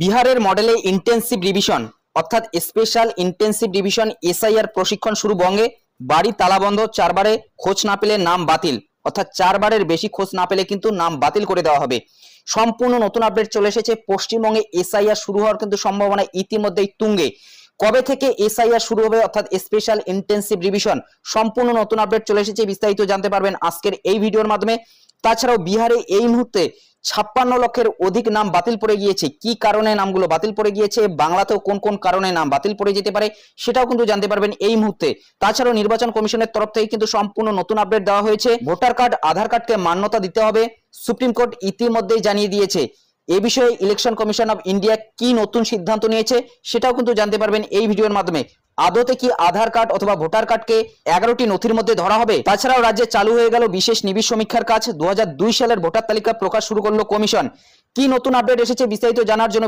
বিহারের মডেলে intensive revision অর্থাৎ স্পেশাল ইন্টেন্সিভ রিভিশন এসআইআর প্রশিক্ষণ শুরু বঙ্গে। বাড়ি তালাবন্ধ, চারবারে খোঁজ না পেলে নাম বাতিল, অর্থাৎ চারবারের বেশি খোঁজ না পেলে কিন্তু নাম বাতিল করে দেওয়া হবে। সম্পূর্ণ নতুন আপডেট চলে এসেছে। পশ্চিমবঙ্গে এসআইআর শুরু হওয়ার কিন্তু সম্ভাবনা ইতিমধ্যেই তুঙ্গে। কবে থেকে এসআইআর শুরু হবে অর্থাৎ স্পেশাল ইন্টেন্সিভ রিভিশন, সম্পূর্ণ নতুন আপডেট চলে এসেছে। বিস্তারিত জানতে পারবেন আজকের এই ভিডিওর মাধ্যমে। তাছাড়াও বিহারে এই মুহূর্তে 56 লক্ষের অধিক নাম বাতিল পড়ে গিয়েছে। কি কারণে নামগুলো বাতিল পড়ে গিয়েছে, বাংলাতেও কোন কোন কারণে নাম বাতিল পড়ে যেতে পারে সেটাও কিন্তু জানতে পারবেন এই মুহূর্তে। তাছাড়াও নির্বাচন কমিশনের তরফ থেকে কিন্তু সম্পূর্ণ নতুন আপডেট দেওয়া হয়েছে। ভোটার কার্ড, আধার কার্ডকে মান্যতা দিতে হবে, সুপ্রিম কোর্ট ইতিমধ্যেই জানিয়ে দিয়েছে। এই বিষয়ে ইলেকশন কমিশন অফ ইন্ডিয়া কি নতুন সিদ্ধান্ত নিয়েছে সেটাও কিন্তু জানতে পারবেন এই ভিডিওর মাধ্যমে। আদতে কি আধার কার্ড অথবা ভোটার কার্ডকে 11টি নথির মধ্যে ধরা হবে? তাছাড়াও রাজ্যে চালু হয়ে গেল বিশেষ নিবিড় সমীক্ষার কাজ। 2002 সালের ভোটার তালিকা প্রকাশ শুরু করলো কমিশন। কি নতুন আপডেট এসেছে বিস্তারিত জানার জন্য